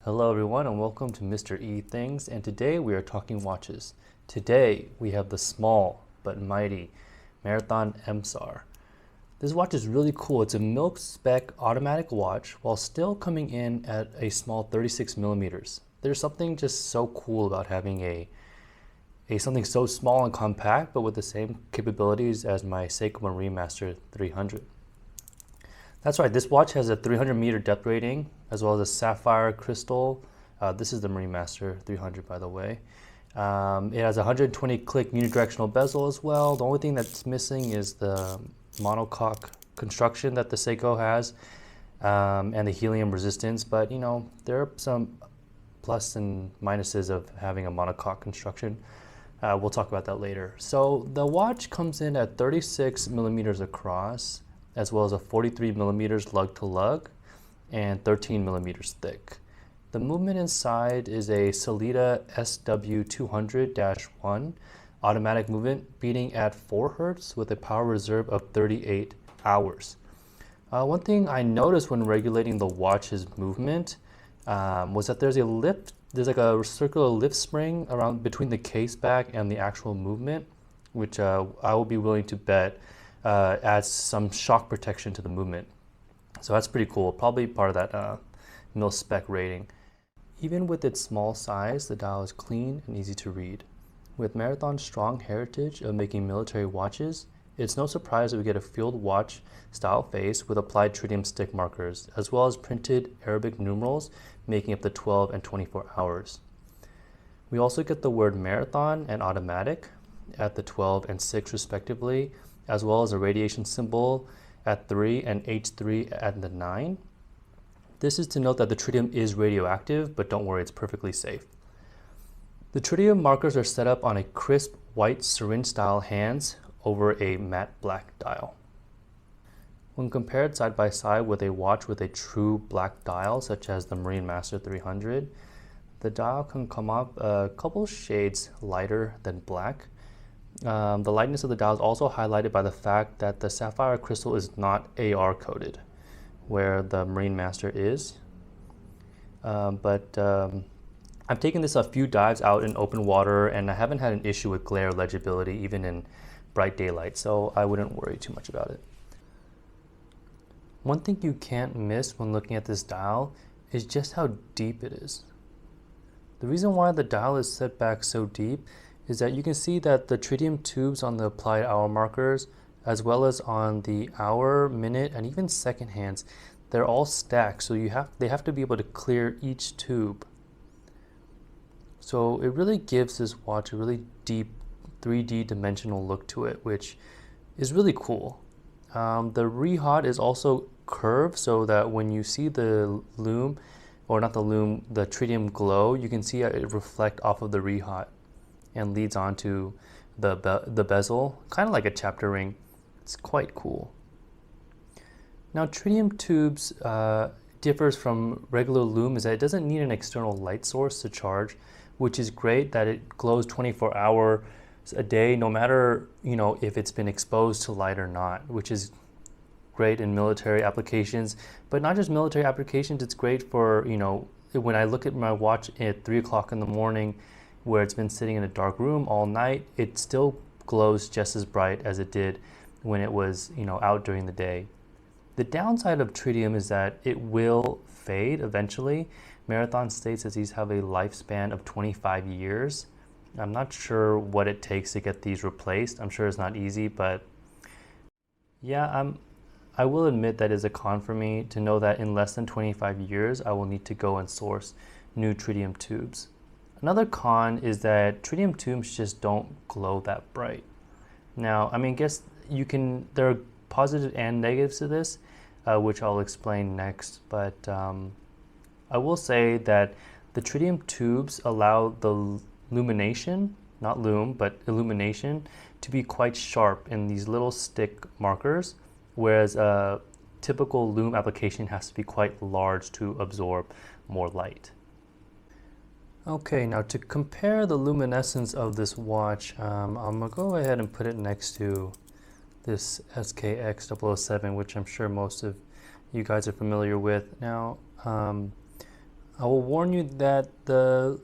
Hello everyone and welcome to Mr.E Things, and today we are talking watches. Today we have the small but mighty Marathon MSAR. This watch is really cool. It's a milk spec automatic watch while still coming in at a small 36 millimeters. There's something just so cool about having a something so small and compact but with the same capabilities as my Seiko Marine Master 300. That's right, this watch has a 300 meter depth rating as well as a sapphire crystal. This is the Marine Master 300, by the way. It has a 120 click unidirectional bezel as well. The only thing that's missing is the monocoque construction that the Seiko has and the helium resistance, but you know, there are some plus and minuses of having a monocoque construction. We'll talk about that later. So the watch comes in at 36 millimeters across, as well as a 43 millimeters lug to lug and 13 millimeters thick. The movement inside is a Sellita SW200-1 automatic movement beating at 4 Hertz with a power reserve of 38 hours. One thing I noticed when regulating the watch's movement was that there's like a circular lift spring around between the case back and the actual movement, which I will be willing to bet adds some shock protection to the movement. So that's pretty cool, probably part of that mil spec rating. Even with its small size, the dial is clean and easy to read. With Marathon's strong heritage of making military watches, it's no surprise that we get a field watch style face with applied tritium stick markers, as well as printed Arabic numerals making up the 12 and 24 hours. We also get the word Marathon and automatic at the 12 and 6 respectively, as well as a radiation symbol at 3 and H3 at the 9. This is to note that the tritium is radioactive, but don't worry, it's perfectly safe. The tritium markers are set up on a crisp white syringe-style hands over a matte black dial. When compared side by side with a watch with a true black dial, such as the Marine Master 300, the dial can come up a couple shades lighter than black. The lightness of the dial is also highlighted by the fact that the sapphire crystal is not AR coated, where the Marine Master is. I've taken this a few dives out in open water and I haven't had an issue with glare legibility even in bright daylight, so I wouldn't worry too much about it. One thing you can't miss when looking at this dial is just how deep it is. The reason why the dial is set back so deep is that you can see that the tritium tubes on the applied hour markers, as well as on the hour, minute, and even second hands, they're all stacked, so they have to be able to clear each tube. So it really gives this watch a really deep 3D dimensional look to it, which is really cool. The rehaut is also curved so that when you see the lume, or not the lume, the tritium glow, you can see it reflect off of the rehaut and leads on to the bezel, kind of like a chapter ring. It's quite cool. Now, tritium tubes differs from regular lume is that it doesn't need an external light source to charge, which is great that it glows 24 hours a day, no matter if it's been exposed to light or not, which is great in military applications. But not just military applications, it's great for when I look at my watch at 3 o'clock in the morning, where it's been sitting in a dark room all night, it still glows just as bright as it did when it was out during the day. The downside of tritium is that it will fade eventually. Marathon states that these have a lifespan of 25 years. I'm not sure what it takes to get these replaced. I'm sure it's not easy, but yeah, I will admit that is a con for me to know that in less than 25 years, I will need to go and source new tritium tubes. Another con is that tritium tubes just don't glow that bright. Now, I guess there are positives and negatives to this, which I'll explain next, but I will say that the tritium tubes allow the illumination, not lume, but illumination, to be quite sharp in these little stick markers, whereas a typical lume application has to be quite large to absorb more light. Okay, now to compare the luminescence of this watch, I'm going to go ahead and put it next to this SKX 007, which I'm sure most of you guys are familiar with. Now, I will warn you that the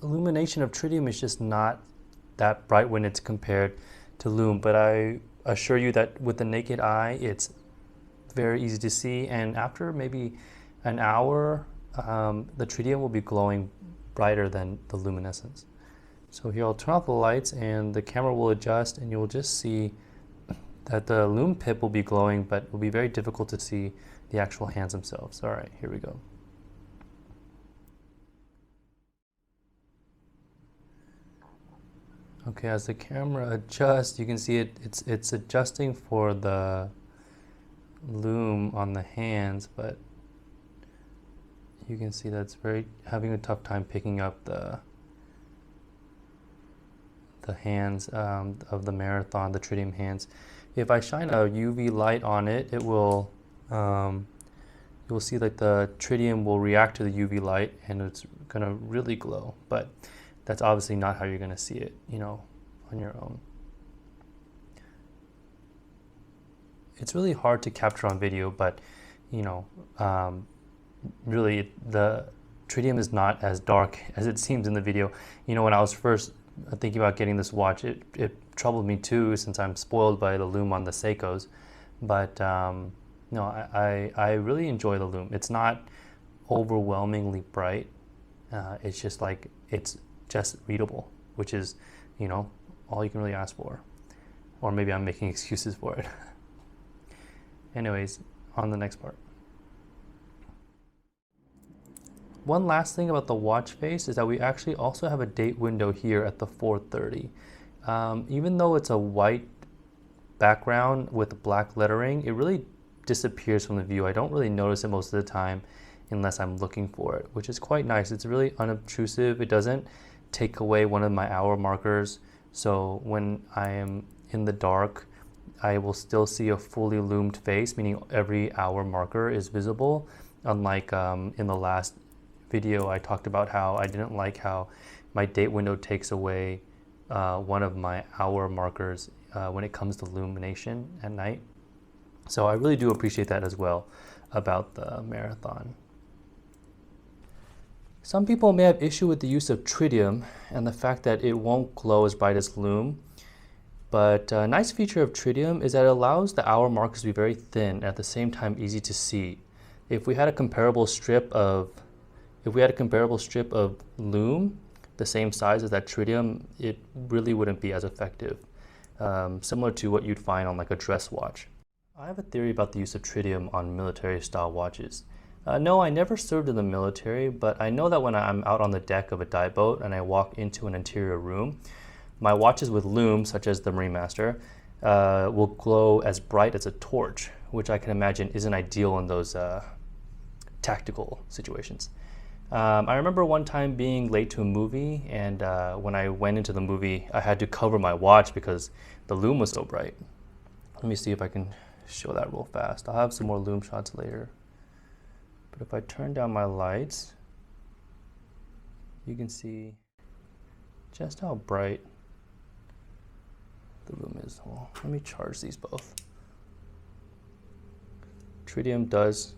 illumination of tritium is just not that bright when it's compared to lume, but I assure you that with the naked eye, it's very easy to see, and after maybe an hour, the tritium will be glowing brighter than the luminescence. So here I'll turn off the lights and the camera will adjust, and you'll just see that the lume pip will be glowing, but it will be very difficult to see the actual hands themselves. All right, here we go. Okay, as the camera adjusts, you can see it's adjusting for the lume on the hands, but you can see that's having a tough time picking up the hands of the Marathon, the tritium hands. If I shine a UV light on it, it will you'll see like the tritium will react to the UV light and it's gonna really glow, but that's obviously not how you're gonna see it, on your own. It's really hard to capture on video, but really the tritium is not as dark as it seems in the video. When I was first thinking about getting this watch, it troubled me too, since I'm spoiled by the lume on the Seikos. But no, I really enjoy the lume. It's not overwhelmingly bright. It's just like, it's just readable, which is, all you can really ask for. Or maybe I'm making excuses for it. Anyways, on the next part. One last thing about the watch face is that we actually also have a date window here at the 4:30. Even though it's a white background with black lettering, it really disappears from the view. I don't really notice it most of the time unless I'm looking for it, which is quite nice. It's really unobtrusive. It doesn't take away one of my hour markers. So when I am in the dark, I will still see a fully lumed face, meaning every hour marker is visible. Unlike in the last video, I talked about how I didn't like how my date window takes away one of my hour markers when it comes to illumination at night. So I really do appreciate that as well about the Marathon. Some people may have issue with the use of tritium and the fact that it won't glow as bright as lume. But a nice feature of tritium is that it allows the hour markers to be very thin and at the same time easy to see. If we had a comparable strip of lume, the same size as that tritium, it really wouldn't be as effective. Similar to what you'd find on like a dress watch. I have a theory about the use of tritium on military style watches. No, I never served in the military, but I know that when I'm out on the deck of a dive boat and I walk into an interior room, my watches with lume, such as the Marine Master, will glow as bright as a torch, which I can imagine isn't ideal in those tactical situations. I remember one time being late to a movie, and when I went into the movie, I had to cover my watch because the lume was so bright. Let me see if I can show that real fast. I'll have some more lume shots later. But if I turn down my lights, you can see just how bright the lume is. Well, let me charge these both. Tritium does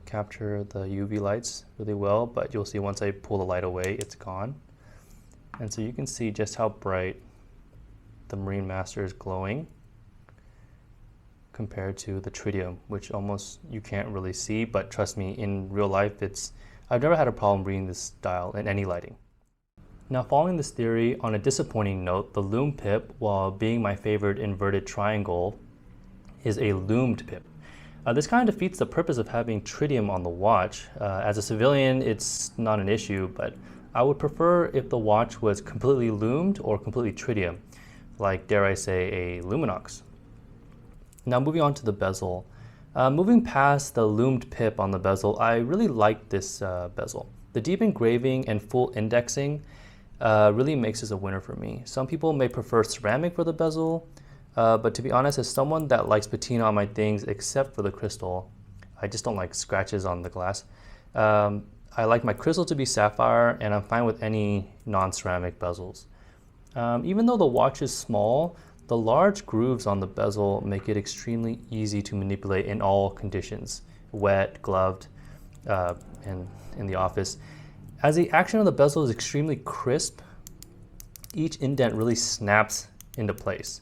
capture the UV lights really well, but you'll see once I pull the light away, it's gone. And so you can see just how bright the Marine Master is glowing compared to the tritium, which almost you can't really see, but trust me, in real life, I've never had a problem reading this dial in any lighting. Now, following this theory, on a disappointing note, the lume pip, while being my favorite inverted triangle, is a lumed pip. This kind of defeats the purpose of having tritium on the watch. As a civilian, it's not an issue, but I would prefer if the watch was completely lumed or completely tritium, like, dare I say, a Luminox. Now, moving on to the bezel. Moving past the lumed pip on the bezel, I really like this bezel. The deep engraving and full indexing really makes this a winner for me. Some people may prefer ceramic for the bezel, but to be honest, as someone that likes patina on my things except for the crystal, I just don't like scratches on the glass. I like my crystal to be sapphire, and I'm fine with any non-ceramic bezels. Even though the watch is small, the large grooves on the bezel make it extremely easy to manipulate in all conditions, wet, gloved. in the office. As the action of the bezel is extremely crisp, each indent really snaps into place.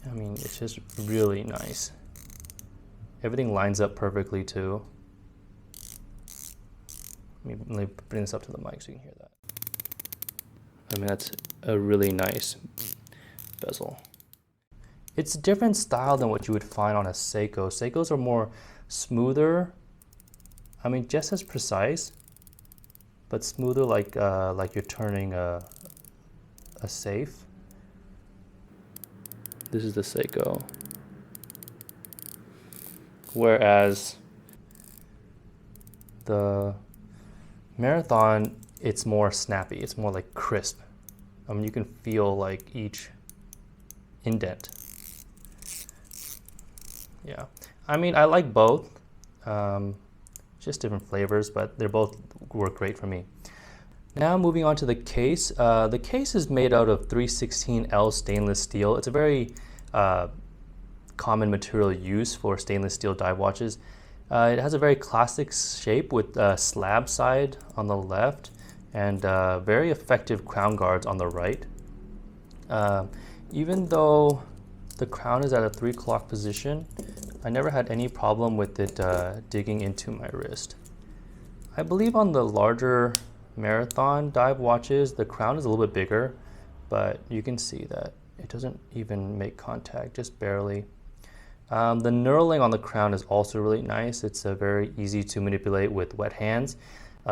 I mean, it's just really nice. Everything lines up perfectly too. Let me bring this up to the mic so you can hear that. I mean, that's a really nice bezel. It's a different style than what you would find on a Seiko. Seikos are more smoother. I mean, just as precise, but smoother, like you're turning a safe. This is the Seiko. Whereas the Marathon, it's more snappy. It's more like crisp. I mean, you can feel like each indent. Yeah, I mean, I like both. Just different flavors, but they both work great for me. Now moving on to the case. The case is made out of 316L stainless steel. It's a very common material used for stainless steel dive watches. It has a very classic shape with a slab side on the left and very effective crown guards on the right. Even though the crown is at a 3 o'clock position, I never had any problem with it digging into my wrist. I believe on the larger Marathon dive watches, the crown is a little bit bigger, but you can see that it doesn't even make contact, just barely. The knurling on the crown is also really nice. It's very easy to manipulate with wet hands.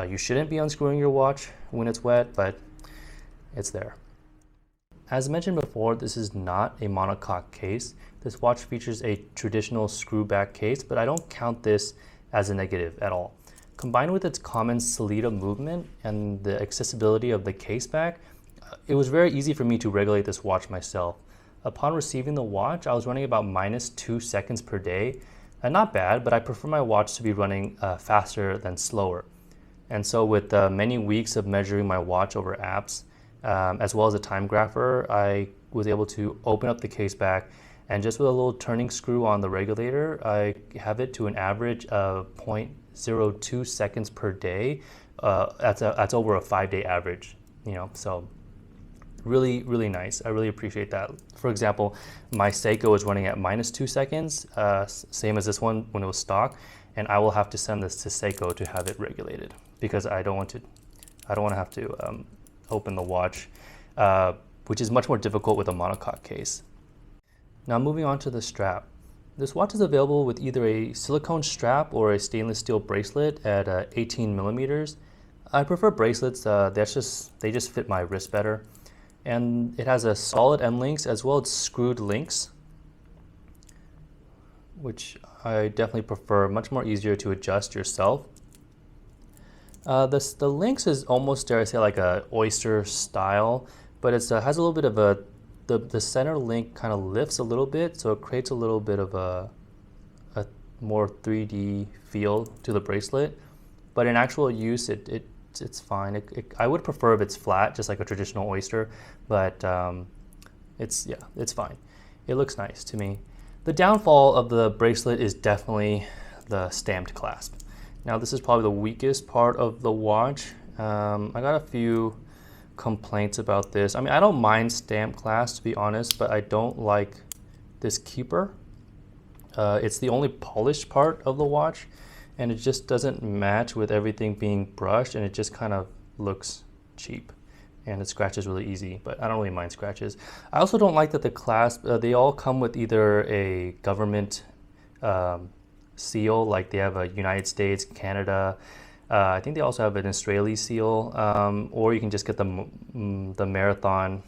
You shouldn't be unscrewing your watch when it's wet, but it's there. As mentioned before, this is not a monocoque case. This watch features a traditional screw-back case, but I don't count this as a negative at all. Combined with its common Salida movement and the accessibility of the case back, it was very easy for me to regulate this watch myself. Upon receiving the watch, I was running about -2 seconds per day. Not bad, but I prefer my watch to be running faster than slower. And so with many weeks of measuring my watch over apps, as well as a time grapher, I was able to open up the case back, and just with a little turning screw on the regulator, I have it to an average of 0.02 seconds per day. That's over a 5-day average, so really, really nice. I really appreciate that. For example, my Seiko is running at -2 seconds, same as this one when it was stock, and I will have to send this to Seiko to have it regulated because I don't want to have to open the watch, which is much more difficult with a monocoque case. Now moving on to the strap. This watch is available with either a silicone strap or a stainless steel bracelet at 18 millimeters. I prefer bracelets. They just fit my wrist better. And it has a solid end links as well as screwed links, which I definitely prefer. Much more easier to adjust yourself. The links is almost, dare I say, like a oyster style, but it has a little bit of the center link kind of lifts a little bit, so it creates a little bit of a more 3D feel to the bracelet. But in actual use, it's fine. I would prefer if it's flat, just like a traditional oyster, but it's fine. It looks nice to me. The downfall of the bracelet is definitely the stamped clasp. Now this is probably the weakest part of the watch. I got a few complaints about this. I mean, I don't mind stamp clasp, to be honest, but I don't like this keeper. It's the only polished part of the watch, and it just doesn't match with everything being brushed, and it just kind of looks cheap, and it scratches really easy, but I don't really mind scratches. I also don't like that the clasp, they all come with either a government seal, like they have a United States, Canada, I think they also have an Israeli seal, or you can just get the Marathon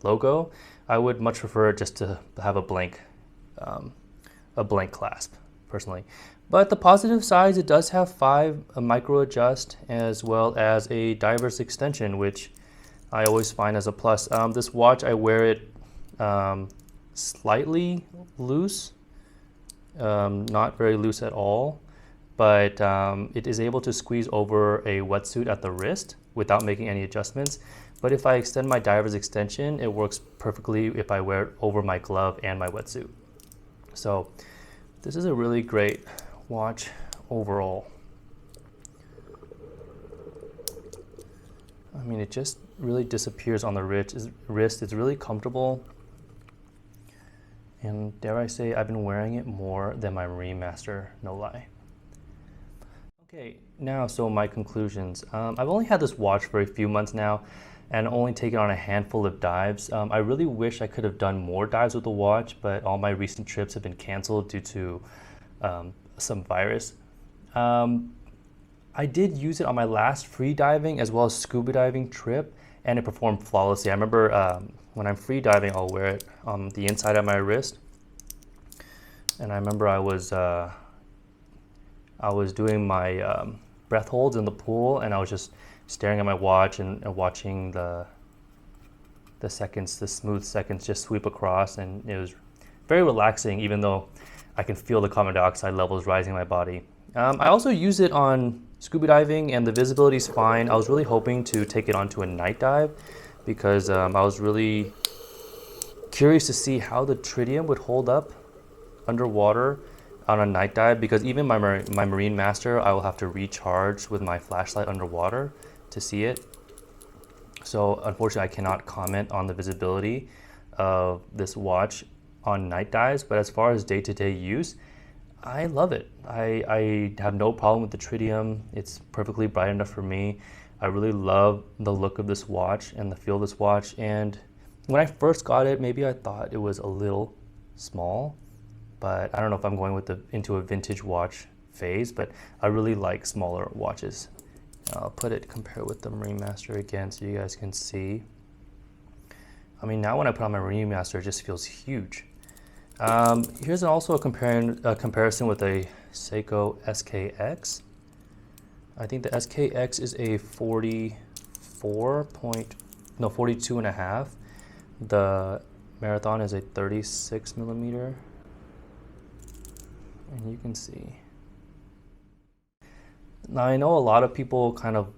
logo. I would much prefer just to have a blank clasp, personally. But the positive side, it does have 5 micro adjust as well as a diver's extension, which I always find as a plus. This watch, I wear it slightly loose, not very loose at all, but it is able to squeeze over a wetsuit at the wrist without making any adjustments. But if I extend my diver's extension, it works perfectly if I wear it over my glove and my wetsuit. So This is a really great watch overall. I mean, it just really disappears on the wrist. It's really comfortable. And dare I say, I've been wearing it more than my Marine Master, no lie. Okay, now, so my conclusions. I've only had this watch for a few months now and only taken on a handful of dives. I really wish I could have done more dives with the watch, but all my recent trips have been canceled due to some virus. I did use it on my last free diving as well as scuba diving trip, and it performed flawlessly. I remember when I'm free diving, I'll wear it on the inside of my wrist. And I remember I was doing my breath holds in the pool, and I was just staring at my watch and watching the seconds, the smooth seconds just sweep across, and it was very relaxing, even though I can feel the carbon dioxide levels rising in my body. I also use it on scuba diving, and the visibility is fine. I was really hoping to take it onto a night dive because I was really curious to see how the tritium would hold up underwater on a night dive, because even my Marine Master, I will have to recharge with my flashlight underwater to see it. So unfortunately, I cannot comment on the visibility of this watch on night dives, but as far as day-to-day use, I love it. I have no problem with the tritium. It's perfectly bright enough for me. I really love the look of this watch and the feel of this watch. And when I first got it, maybe I thought it was a little small, but I don't know if I'm going into a vintage watch phase, but I really like smaller watches. I'll compare it with the Marine Master again so you guys can see. I mean, now when I put on my Marine Master, it just feels huge. Here's also a comparison with a Seiko SKX. I think the SKX is a 42.5. The Marathon is a 36 millimeter. And you can see. Now I know a lot of people kind of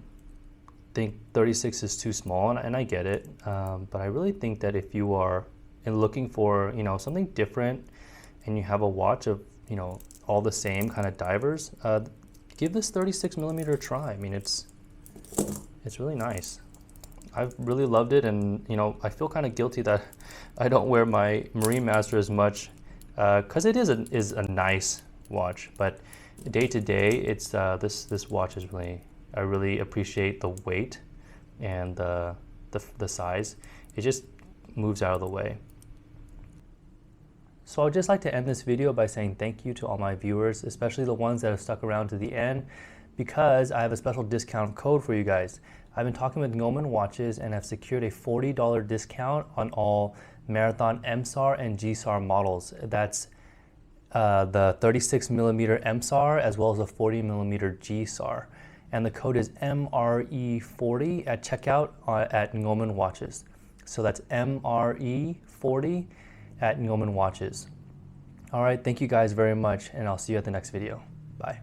think 36 is too small, and I get it. But I really think that if you are looking for something different, and you have a watch of all the same kind of divers, give this 36 millimeter a try. I mean, it's really nice. I've really loved it, and I feel kind of guilty that I don't wear my Marine Master as much because it is a nice watch, but day to day, it's this watch is I really appreciate the weight and the size. It just moves out of the way. So I'd just like to end this video by saying thank you to all my viewers, especially the ones that have stuck around to the end, because I have a special discount code for you guys. I've been talking with Ngoman Watches and have secured a $40 discount on all Marathon MSAR and GSAR models. That's the 36 millimeter MSAR as well as the 40 millimeter GSAR. And the code is MRE40 at checkout at Ngoman Watches. So that's MRE40 at Ngoman Watches. All right, thank you guys very much, and I'll see you at the next video. Bye.